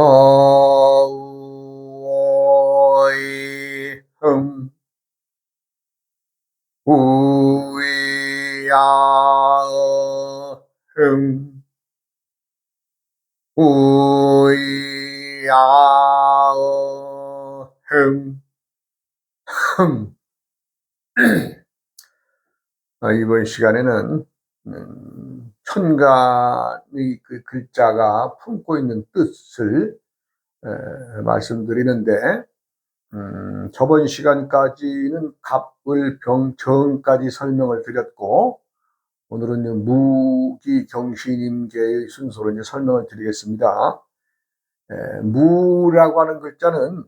어이 우야흥 우야흥 이번 시간에는 천간의 그 글자가 품고 있는 뜻을 말씀드리는데, 저번 시간까지는 갑을 병정까지 설명을 드렸고, 오늘은 이제 무기경신임계의 순서로 이제 설명을 드리겠습니다. 무라고 하는 글자는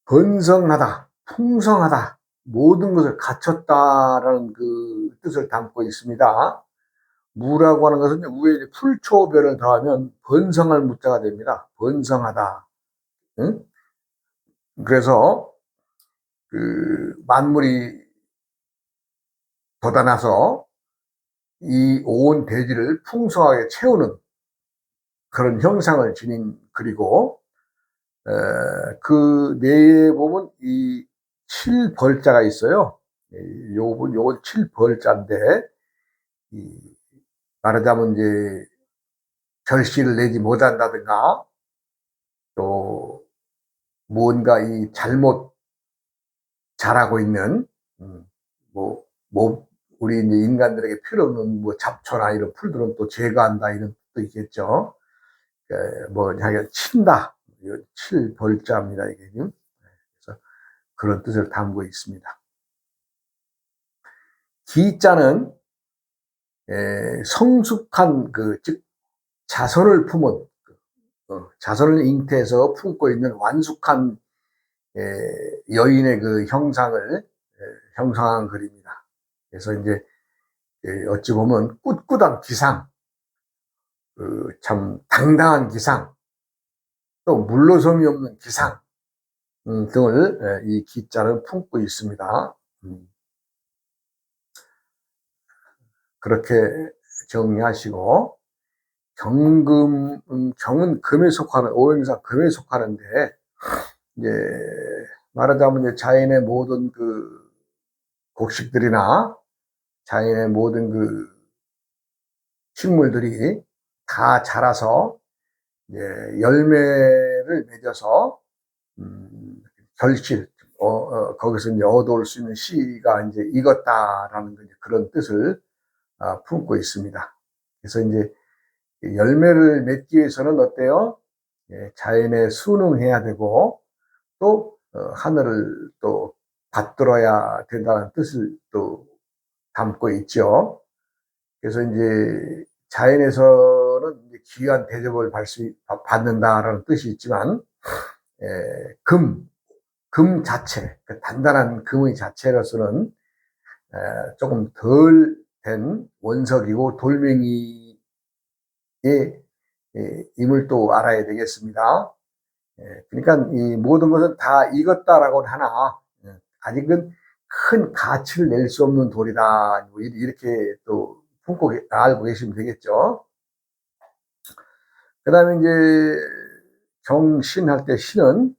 번성하다, 풍성하다, 모든 것을 갖췄다라는 그 뜻을 담고 있습니다. 무라고 하는 것은 위에 풀초별을 더하면 번성할 무자가 됩니다. 번성하다. 응? 그래서 그 만물이 돋아나서 이 온 대지를 풍성하게 채우는 그런 형상을 지닌 글이고, 그 내에 보면 이 칠벌자가 있어요. 요건 칠벌자인데, 말하자면 이제 결실을 내지 못한다든가, 또 뭔가 이 잘못 자라고 있는, 뭐 우리 이제 인간들에게 필요 없는 뭐 잡초나 이런 풀들은 또 제거한다 이런 뜻도 있겠죠. 뭐 자기가 친다, 칠벌자입니다 이게. 그래서 그런 뜻을 담고 있습니다. 기자는 성숙한 즉 자손을 품은, 자손을 잉태해서 품고 있는 완숙한 여인의 그 형상을 형상한 글입니다. 그래서 이제 어찌 보면 꿋꿋한 기상, 참 당당한 기상, 또 물러섬이 없는 기상 등을 이 기자는 품고 있습니다. 그렇게 정리하시고, 경은 금에 속하는, 오행상 금에 속하는데, 이제 말하자면 이제 자연의 모든 그 곡식들이나 자연의 모든 그 식물들이 다 자라서 이제 열매를 맺어서 결실, 거기서 이제 얻어올 수 있는 씨가 이제 익었다라는 그런 뜻을 품고 있습니다. 그래서 이제 열매를 맺기 위해서는 어때요? 자연에 순응해야 되고, 또 하늘을 또 받들어야 된다는 뜻을 또 담고 있죠. 그래서 이제 자연에서는 이제 귀한 대접을 받는다라는 뜻이 있지만, 금 자체, 그 단단한 금의 자체로서는 조금 덜 된 원석이고 돌멩이의 임을 또 알아야 되겠습니다. 그러니까 이 모든 것은 다 익었다라고 하나, 아직은 큰 가치를 낼 수 없는 돌이다, 이렇게 또 품고 알고 계시면 되겠죠. 그 다음에 이제 경신할 때 신은,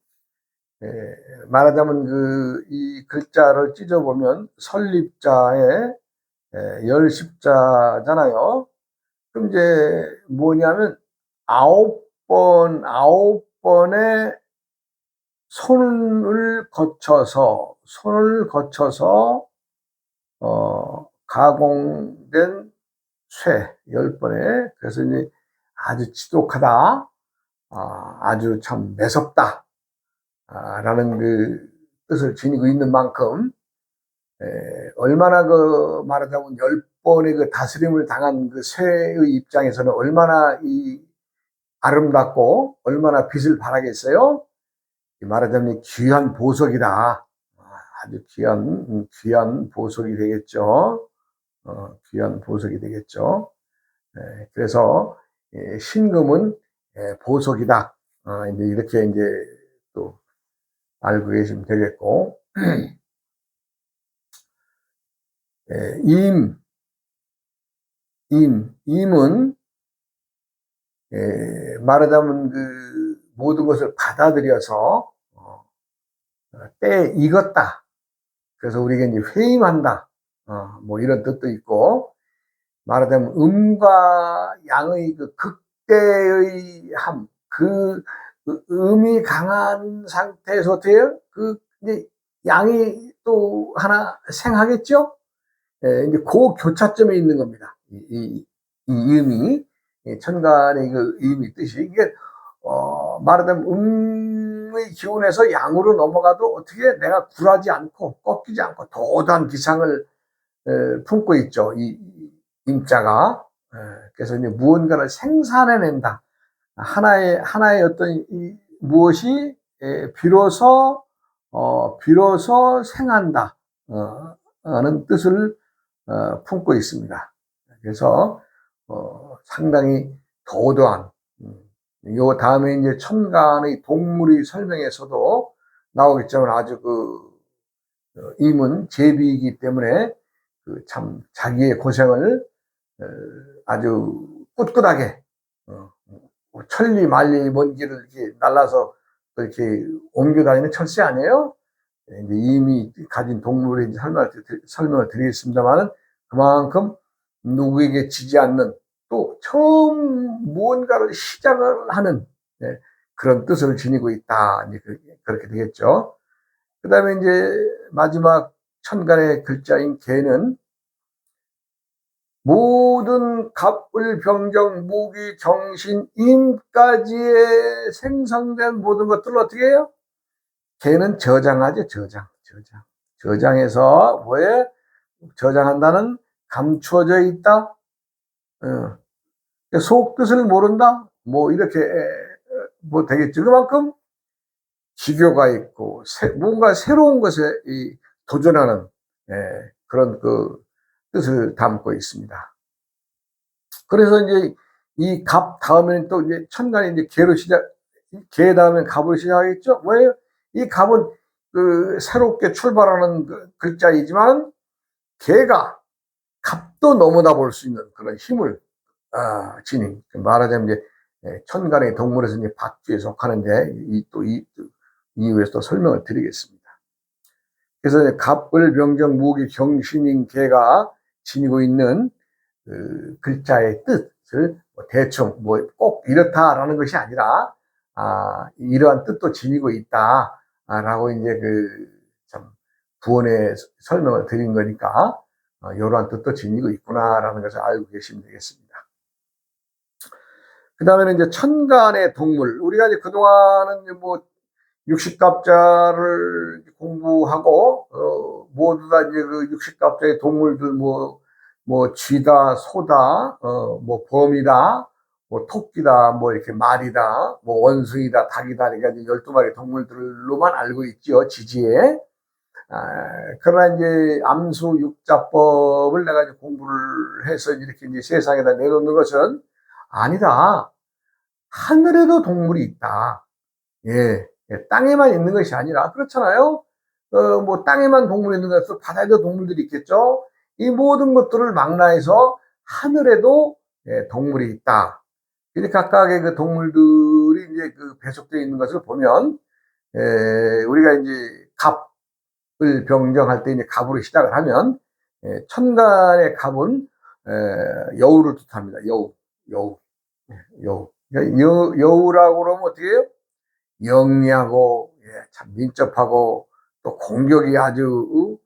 말하자면 이 글자를 찢어보면 설립자에 열십자잖아요. 그럼 이제 뭐냐면 아홉 번의 손을 거쳐서 가공된 쇠 10번에, 그래서 이제 아주 지독하다, 아주 참 매섭다 라는 그 뜻을 지니고 있는 만큼, 얼마나 그 말하자면 10번의 그 다스림을 당한 그 쇠의 입장에서는 얼마나 이 아름답고 얼마나 빛을 발하겠어요. 말하자면 귀한 보석이다. 아주 귀한 보석이 되겠죠. 귀한 보석이 되겠죠. 그래서 신금은 보석이다. 이제 이렇게 이제 또 알고 계시면 되겠고, 임은 말하자면 그 모든 것을 받아들여서 때에 익었다. 그래서 우리가 이제 회임한다. 뭐 이런 뜻도 있고, 말하자면 음과 양의 그 극대의 함, 그 음이 강한 상태에서 어떻게 해요? 그 이제 양이 또 하나 생하겠죠? 예, 이제 그 교차점에 있는 겁니다. 이 음이, 천간의 그 의미 뜻이, 이게, 말하자면 음의 기운에서 양으로 넘어가도 어떻게 내가 굴하지 않고 꺾이지 않고 도도한 기상을 품고 있죠. 이 임자가. 그래서 이제 무언가를 생산해낸다. 하나의 어떤 무엇이 비로소 생한다. 하는 뜻을 품고 있습니다. 그래서 상당히 도도한, 요 다음에 이제 천간의 동물의 설명에서도 나오겠지만 아주 임은 제비이기 때문에 참 자기의 고생을 아주 꿋꿋하게 천리 만리 먼 길을 이렇게 날라서 이렇게 옮겨 다니는 철새 아니에요? 이제 이미 가진 동물의 설명을 드리겠습니다만은 그만큼 누구에게 지지 않는 또 처음 무언가를 시작을 하는 그런 뜻을 지니고 있다. 이제 그렇게 되겠죠. 그 다음에 이제 마지막 천간의 글자인 개는 모든 갑을 병정 무기 정신 임까지의 생성된 모든 것들을 어떻게 해요? 개는 저장하죠. 저장해서 뭐에 저장한다는 감추어져 있다. 속뜻을 모른다. 뭐 이렇게 뭐 되겠죠. 그만큼 기교가 있고 뭔가 새로운 것에 도전하는 그런 그 뜻을 담고 있습니다. 그래서 이제 이 갑 다음에는 또 이제 천간이 이제 개 다음에 갑으로 시작하겠죠. 왜요? 이 갑은 새롭게 출발하는 글자이지만 개가 갑도 넘어다 볼 수 있는 그런 힘을 지닌, 말하자면 이제 천간의 동물에서 이제 박쥐에 속하는데 이후에서 또 설명을 드리겠습니다. 그래서 갑을 병정 무기 경신인 개가 지니고 있는 글자의 뜻을 대충 뭐 꼭 이렇다라는 것이 아니라 이러한 뜻도 지니고 있다라고 이제 참 부언의 설명을 드린 거니까 이러한 뜻도 지니고 있구나라는 것을 알고 계시면 되겠습니다. 그 다음에는 이제 천간의 동물, 우리가 이제 그동안은 뭐 60갑자를 공부하고 모두 다 이제 그 60갑자의 동물들 뭐 쥐다, 소다, 뭐 범이다, 뭐 토끼다, 뭐 이렇게 말이다, 뭐 원숭이다, 닭이다, 그러니까 이제 12마리 동물들로만 알고 있죠, 지지에. 그러나 이제 암수 육자법을 내가 이제 공부를 해서 이렇게 이제 세상에다 내놓는 것은 아니다. 하늘에도 동물이 있다. 예, 땅에만 있는 것이 아니라, 그렇잖아요? 뭐 땅에만 동물이 있는 것은 바다에도 동물들이 있겠죠? 이 모든 것들을 망라해서 하늘에도 동물이 있다. 이렇게 각각의 그 동물들이 이제 배속되어 있는 것을 보면, 우리가 이제 갑을 병정할 때 이제 갑으로 시작을 하면, 천간의 갑은, 여우를 뜻합니다. 여우. 그러니까 여우라고 그러면 어떻게 해요? 영리하고, 참 민첩하고, 또 공격이 아주,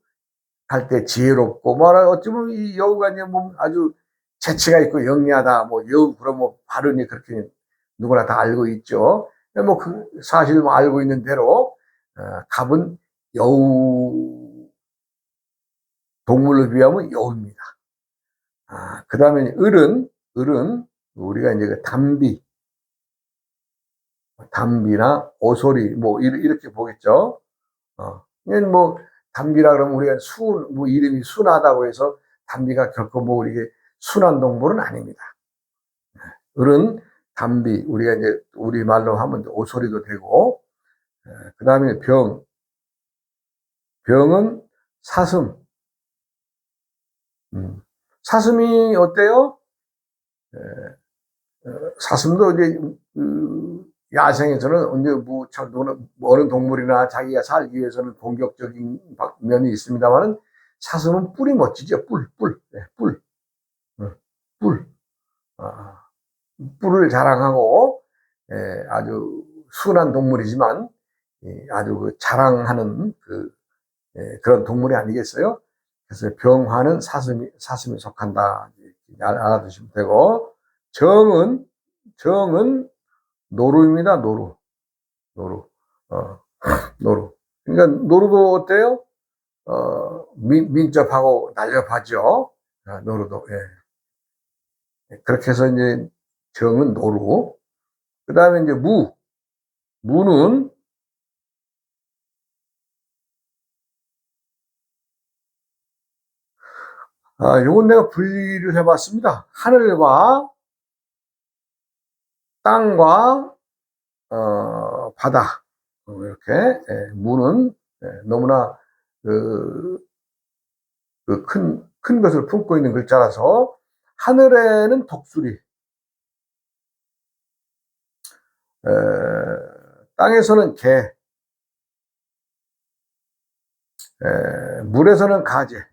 할 때 지혜롭고, 어쩌면 이 여우가 이제 뭐 아주 재치가 있고 영리하다, 뭐 여우, 그러면 발언이 그렇게 누구나 다 알고 있죠. 뭐 사실 뭐 알고 있는 대로, 갑은 여우, 동물로 비하면 여우입니다. 그 다음에 을은 우리가 이제 담비나 오소리, 뭐, 이렇게 보겠죠. 뭐, 담비라 그러면 우리가 뭐, 이름이 순하다고 해서 담비가 결코 뭐, 이게 순한 동물은 아닙니다. 을은 담비, 우리가 이제, 우리말로 하면 오소리도 되고, 그 다음에 병은 사슴. 사슴이 어때요? 사슴도 이제 야생에서는 언제 어느 동물이나 자기가 살기 위해서는 공격적인 면이 있습니다만은 사슴은 뿔이 멋지죠. 뿔. 네, 뿔. 뿔. 아, 뿔을 자랑하고, 아주 순한 동물이지만, 아주 그 자랑하는 그런 동물이 아니겠어요? 그래서 병화는 사슴이 속한다. 알아두시면 되고, 정은 노루입니다. 노루. 어, 노루. 그러니까 노루도 어때요? 민첩하고 날렵하죠. 노루도. 그렇게 해서 이제 정은 노루. 그 다음에 이제 무는 요건 내가 분리를 해봤습니다. 하늘과 땅과 바다. 이렇게 무는 너무나 큰 것을 품고 있는 글자라서 하늘에는 독수리, 땅에서는 개, 물에서는 가재,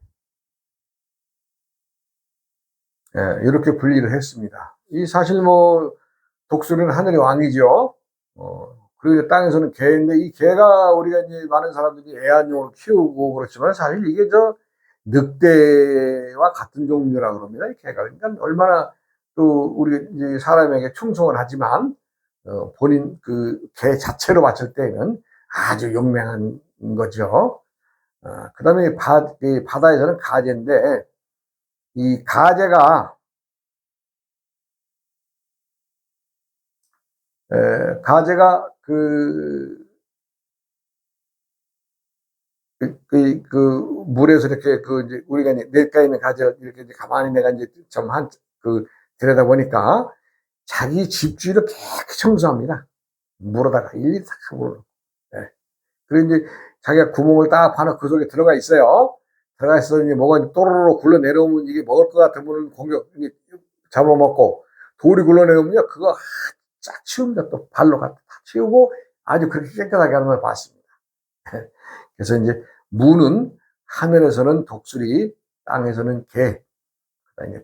이렇게 분리를 했습니다. 이 사실 뭐 독수리는 하늘의 왕이죠. 그리고 땅에서는 개인데 이 개가 우리가 이제 많은 사람들이 애완용으로 키우고 그렇지만 사실 이게 늑대와 같은 종류라고 그럽니다. 이 개가. 그러니까 얼마나 또 우리 이제 사람에게 충성을 하지만 본인 그 개 자체로 봤을 때는 아주 용맹한 거죠. 그다음에 바다에서는 가재인데 이 가재가 물에서 이렇게 이제 우리가 이제 냇가에 있는 가재를 이렇게 이제 가만히 내가 이제 들여다 보니까 자기 집주위를 깨끗이 청소합니다. 물어다가 일일이 다 물어. 그리고 이제 자기가 구멍을 딱 파놓고 그 속에 들어가 있어요. 들어가 있어서 이제 뭐가 또로로 굴러 내려오면 이게 먹을 것 같으면 잡아먹고 돌이 굴러 내려오면요 그거 쫙 치웁니다. 또 발로 갖다 치우고 아주 그렇게 깨끗하게 하는 걸 봤습니다. 그래서 이제 무는 하늘에서는 독수리, 땅에서는 개,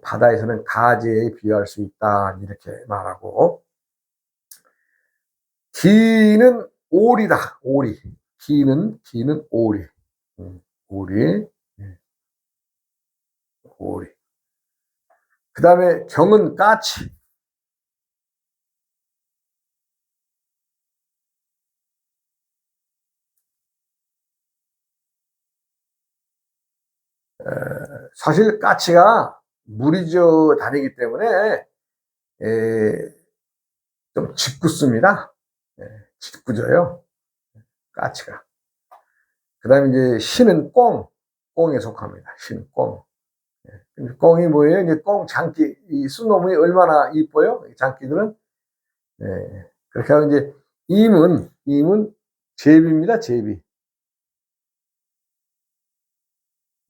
바다에서는 가재에 비유할 수 있다 이렇게 말하고 기는 오리다. 오리. 기는 오리. 오리. 오리. 그 다음에 경은 까치. 사실 까치가 물이 다니기 때문에 좀 짓궂습니다. 짓궂어요. 까치가. 그 다음에 이제 신은 꽁에 속합니다. 신, 꽁. 꽁이 뭐예요? 이제 꽁 장기, 이 수놈이 얼마나 이뻐요? 장기들은. 그렇게 하면 이제 임은 제비입니다. 제비.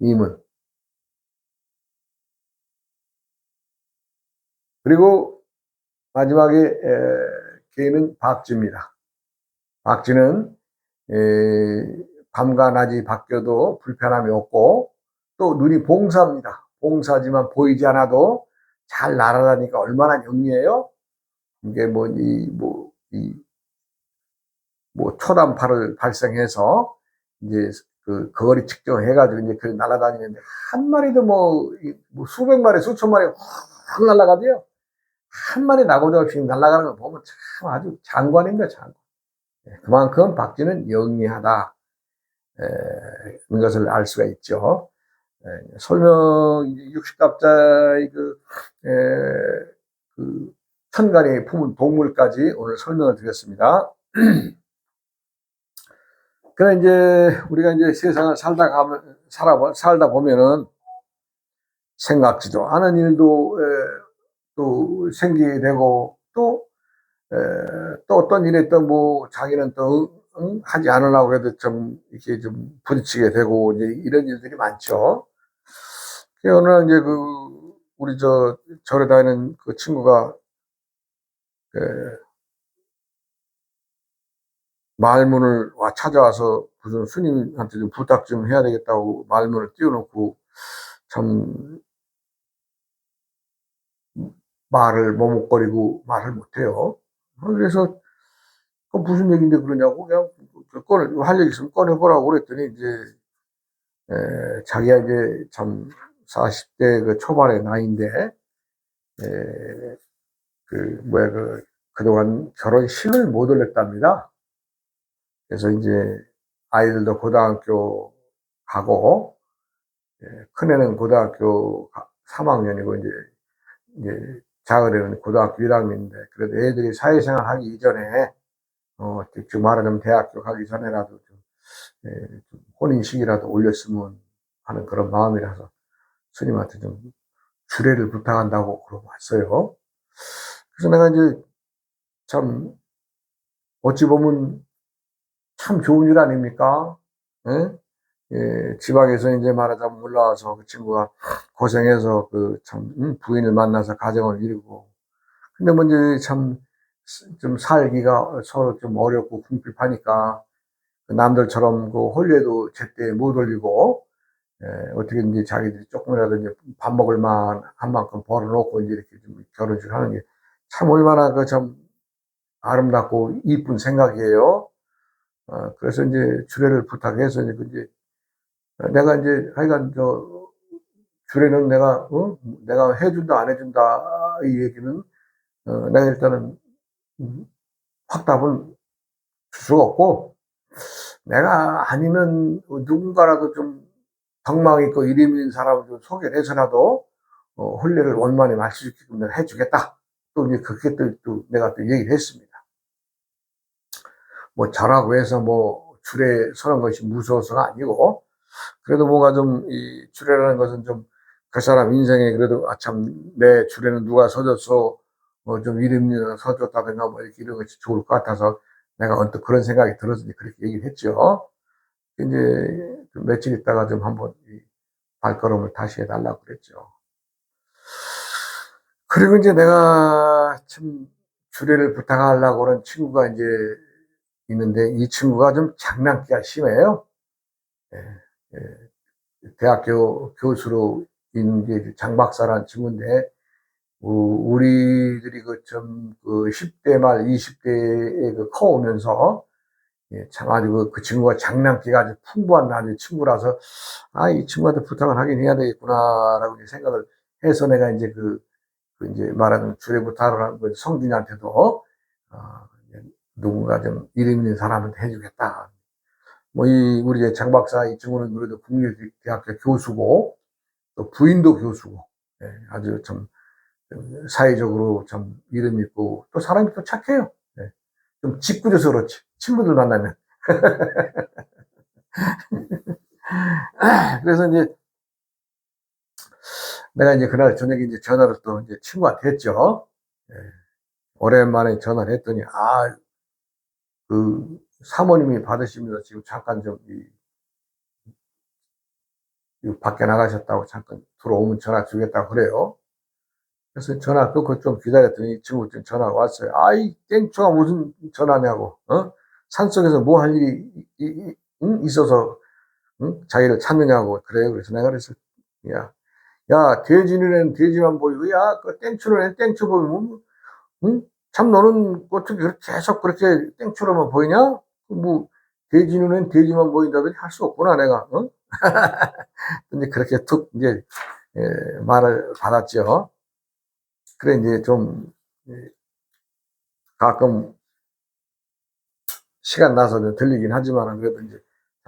임은. 그리고 마지막에 개는 박쥐입니다. 박쥐는 밤과 낮이 바뀌어도 불편함이 없고 또 눈이 봉사입니다. 봉사지만 보이지 않아도 잘 날아다니니까 얼마나 영리해요. 이게 초단파를 발생해서 이제 그 거리 측정해가지고 이제 그 날아다니는데 한 마리도 수백 마리, 수천 마리 확 날아가도요. 한 마리 나고자 없이 날아가는 걸 보면 참 아주 장관입니다, 장관. 그만큼 박쥐는 영리하다. 그런 것을 알 수가 있죠. 설명 60갑자의 천간이 품은 동물까지 오늘 설명을 드렸습니다. 그래 이제 우리가 이제 세상을 살다 보면은 생각지도 않은 일도 또 생기게 되고 또 어떤 일에 자기는 하지 않으려고 해도 좀 이렇게 좀 부딪히게 되고 이제 이런 일들이 많죠. 오늘 이제 우리 절에 다니는 그 친구가 말문을 찾아와서 무슨 스님한테 좀 부탁 좀 해야 되겠다고 말문을 띄워놓고 참 말을 머뭇거리고 말을 못해요. 그래서 무슨 얘기인데 그러냐고 그냥 할 얘기 있으면 꺼내보라고 그랬더니 이제 자기가 이제 참 40대 그 초반의 나이인데 그동안 결혼 신을 못 올렸답니다. 그래서 이제 아이들도 고등학교 가고 큰애는 고등학교 3학년이고 이제 작은 애는 고등학교 1학년인데 그래도 애들이 사회생활 하기 이전에 즉 말하자면 대학교 가기 전에라도 좀 혼인식이라도 올렸으면 하는 그런 마음이라서 스님한테 좀 주례를 부탁한다고 그러고 왔어요. 그래서 내가 이제 참 어찌 보면 참 좋은 일 아닙니까? 예? 지방에서 이제 말하자면 올라와서 그 친구가 고생해서 부인을 만나서 가정을 이루고 근데 뭐 이제 참 좀 살기가 서로 좀 어렵고 궁핍하니까 남들처럼 그 혼례도 제때 못 올리고 어떻게든지 자기들이 조금이라도 이제 밥 먹을 만한 만큼 벌어놓고 이제 이렇게 좀 결혼식을 하는 게 참 얼마나 그 참 아름답고 이쁜 생각이에요. 그래서 이제 주례를 부탁해서 이제 내가 이제 하여간 주례는 내가 해준다 안 해준다 이 얘기는 내가 일단은 확답은 줄 수가 없고 내가 아니면 누군가라도 좀 덕망 있고 이름 있는 사람을 좀 소개를 해서라도 혼례를 원만히 마칠 수 있게끔 해주겠다. 또 이제 그렇게 또 내가 또 얘기를 했습니다. 뭐 저라고 해서 뭐 주례 서는 것이 무서워서가 아니고 그래도 뭔가 좀 이 주례라는 것은 좀 그 사람 인생에 그래도 참 내 주례는 누가 서줬어 좀 이름이 서줬다든가 뭐 이렇게 이런 것이 좋을 것 같아서 내가 언뜻 그런 생각이 들어서 이제 그렇게 얘기를 했죠. 이제 며칠 있다가 좀 한번 발걸음을 다시 해달라고 그랬죠. 그리고 이제 내가 참 주례를 부탁하려고 그런 친구가 이제 있는데 이 친구가 좀 장난기가 심해요. 예, 대학교 교수로 있는 게 장박사라는 친구인데 우리들이 그 10대 말 20대에 커오면서 참 아주 그 친구가 장난기가 아주 풍부한 아주 친구라서 이 친구한테 부탁을 하긴 해야 되겠구나라고 생각을 해서 내가 이제 이제 말하는 주례 부탁을 하는 그 성준이한테도 누군가 좀 이름 있는 사람한테 해주겠다. 뭐 우리 장 박사 이 친구는 그래도 국립대학교 교수고 또 부인도 교수고 아주 참 사회적으로 참 이름 있고 또 사람이 또 착해요. 좀 짓궂어서 그렇지 친구들 만나면 그래서 이제 내가 이제 그날 저녁에 이제 전화를 또 이제 친구한테 했죠. 오랜만에 전화를 했더니 그 사모님이 받으시면서 지금 잠깐 밖에 나가셨다고 잠깐 들어오면 전화 주겠다고 그래요. 그래서 전화 끊고 좀 기다렸더니 이 친구 좀 전화가 왔어요. 이 땡초가 무슨 전화냐고, 산속에서 뭐 할 일이 있어서, 자기를 찾느냐고. 그래요. 그래서 내가 그래서, 야, 돼지 눈에는 돼지만 보이고, 그 땡초 눈에는 땡초 보이면, 참 너는 어떻게 계속 그렇게 땡초로만 보이냐? 뭐, 돼지 눈에는 돼지만 보인다더니 할 수 없구나, 내가, 근데 그렇게 툭, 이제, 말을 받았죠. 그래, 이제 좀, 가끔 시간 나서 들리긴 하지만, 그래도 이제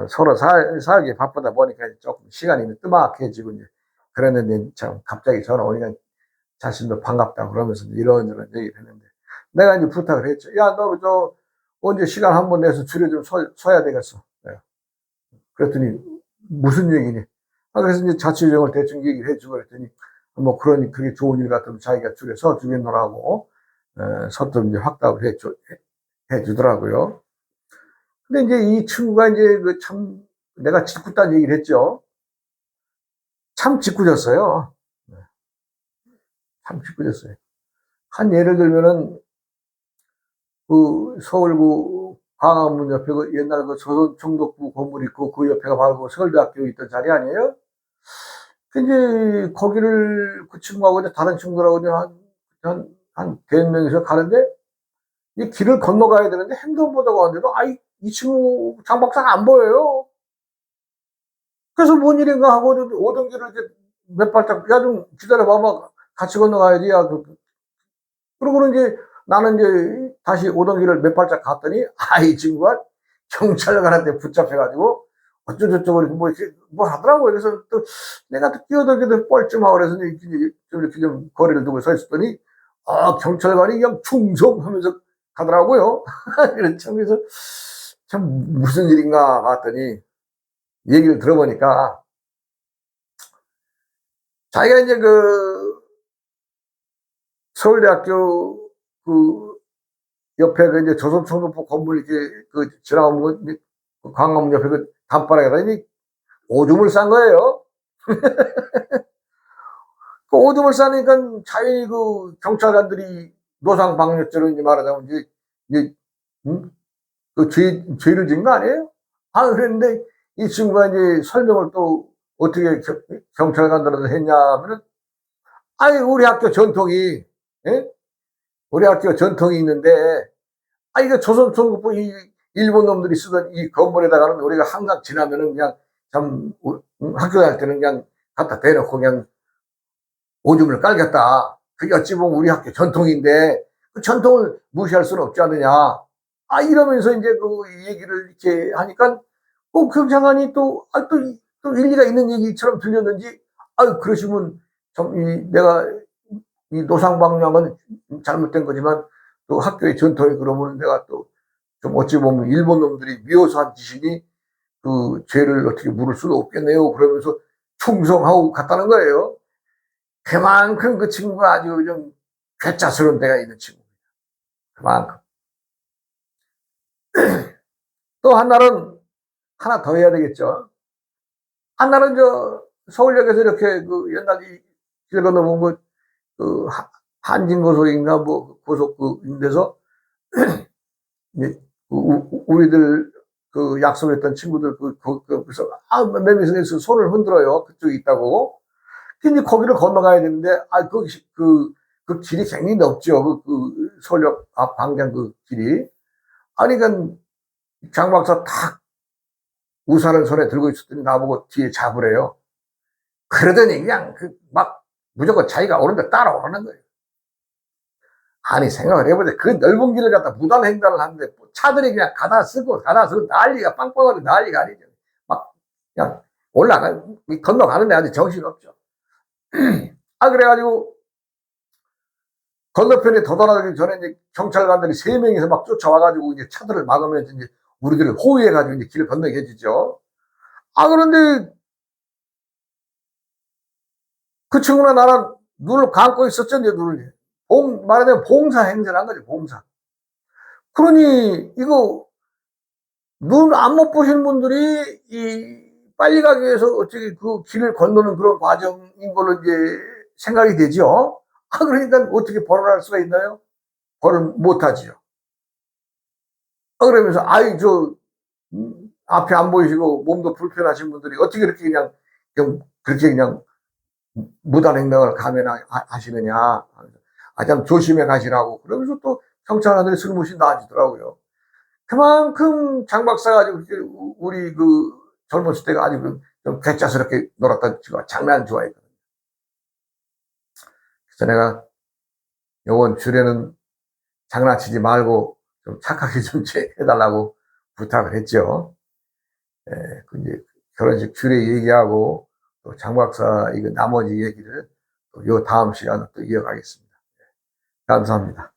서로 살기 바쁘다 보니까 조금 시간이 뜨막해지고, 이제 그랬는데 참 갑자기 전화 오니까 자신도 반갑다 그러면서 이런저런 얘기를 했는데, 내가 이제 부탁을 했죠. 야, 너 언제 시간 한번 내서 주례 좀 서야 되겠어. 그랬더니, 무슨 얘기니? 그래서 이제 자취정을 대충 얘기를 해주고 그랬더니, 뭐, 그게 좋은 일 같으면 자기가 줄에 서주겠노라고, 서투 이제 확답을 해주더라고요. 근데 이제 이 친구가 이제 내가 짓궂다는 얘기를 했죠. 참 짓궂었어요. 참 짓궂었어요. 한 예를 들면은, 서울 광화문 옆에 그 옛날 그 조선총독부 건물 있고 그 옆에가 바로 그 서울대학교 있던 자리 아니에요? 근데 거기를 그 친구하고 이제 다른 친구들하고 이제 한 대여 명이서 가는데 이 길을 건너가야 되는데 횡단보도가 왔는데도 아이 이 친구 장 박사가 안 보여요. 그래서 뭔 일인가 하고 오던 길을 이렇게 몇 발짝 야 좀 기다려 봐봐 같이 건너가야지 야 그러고는 이제 나는 이제 다시 오던 길을 몇 발짝 갔더니 이 친구가 경찰관한테 붙잡혀가지고 어쩌고저쩌고 뭐 하더라고요. 그래서 또 내가 또 끼어들기도 뻘쭘하고 그래서 이렇게 좀 거리를 두고 서 있었더니 경찰관이 그냥 충성하면서 가더라고요. 그래서 참 무슨 일인가 봤더니 얘기를 들어보니까 자기가 이제 그 서울대학교 그 옆에 그 이제 조선총독부 건물 이렇게 그 지나가면 그 광화문 옆에 그 담벼락에다 오줌을 싼 거예요. 그 오줌을 싸니까 자연히 그 경찰관들이 노상방뇨죄로 이제 말하자면 이제 그 죄를 지은 거 아니에요? 그랬는데 이 친구가 이제 설명을 또 어떻게 경찰관들한테 했냐면은 우리 학교 전통이 예? 우리 학교 전통이 있는데 이거 조선총독부 이 일본 놈들이 쓰던 이 건물에다가는 우리가 항상 지나면은 그냥 참 학교 다닐 때는 그냥 갖다 대놓고 그냥 오줌을 깔겠다. 그게 어찌 보면 우리 학교 전통인데 그 전통을 무시할 수는 없지 않느냐. 이러면서 이제 그 얘기를 이렇게 하니까 경찰관이 또 일리가 있는 얘기처럼 들렸는지 그러시면 참 내가 이 노상방뇨는 잘못된 거지만 또 학교의 전통이 그러면 내가 또 좀 어찌 보면 일본 놈들이 미워서 한 짓이니 그 죄를 어떻게 물을 수도 없겠네요. 그러면서 충성하고 갔다는 거예요. 그만큼 그 친구가 아주 좀 괴짜스러운 데가 있는 친구입니다. 그만큼. 또 한날은 하나 더 해야 되겠죠. 한날은 서울역에서 이렇게 그 옛날 길 건너본 그 한진고속인가 뭐 고속 그인데서 우리들 그 약속했던 친구들 그래서 매미선에서 손을 흔들어요. 그쪽에 있다고. 근데 거기를 건너가야 되는데 그 길이 굉장히 넓죠. 서울역 앞 방향 그 길이. 그러니까 장 박사 탁 우산을 손에 들고 있었더니 나보고 뒤에 잡으래요. 그러더니 그냥 막 무조건 자기가 오는데 따라오라는 거예요. 생각을 해보자. 그 넓은 길을 갖다 무단 횡단을 하는데 차들이 그냥 가다 쓰고 난리가 빵빵하게 난리가 아니죠. 막 그냥 건너가는데 아주 정신없죠. 그래가지고 건너편에 도달하기 전에 이제 경찰관들이 3명이서 막 쫓아와가지고 이제 차들을 막으면서 이제 우리들을 호위해가지고 이제 길을 건너게 해주죠. 그런데 그 친구나 나랑 눈을 감고 있었죠, 이제 눈을. 말하자면 봉사 행세를 한 거죠, 봉사. 그러니 이거 눈 안 못 보시는 분들이 빨리 가기 위해서 어떻게 그 길을 건너는 그런 과정인 걸로 이제 생각이 되죠. 그러니까 어떻게 벌을 할 수가 있나요? 벌을 못 하지요. 그러면서 앞에 안 보이시고 몸도 불편하신 분들이 어떻게 그렇게 그렇게 그냥 무단횡령을 감행하시느냐. 참 조심해 가시라고. 그러면서 또 경찰관들이 슬무시 나아지더라고요. 그만큼 장 박사가 우리 젊었을 때가 아주 좀 괴짜스럽게 놀았던 친구가 장난 좋아했거든요. 그래서 내가 요번 주례는 장난치지 말고 좀 착하게 좀 해달라고 부탁을 했죠. 이제 결혼식 주례 얘기하고 또 장 박사 나머지 얘기를 요 다음 시간에 또 이어가겠습니다. 감사합니다.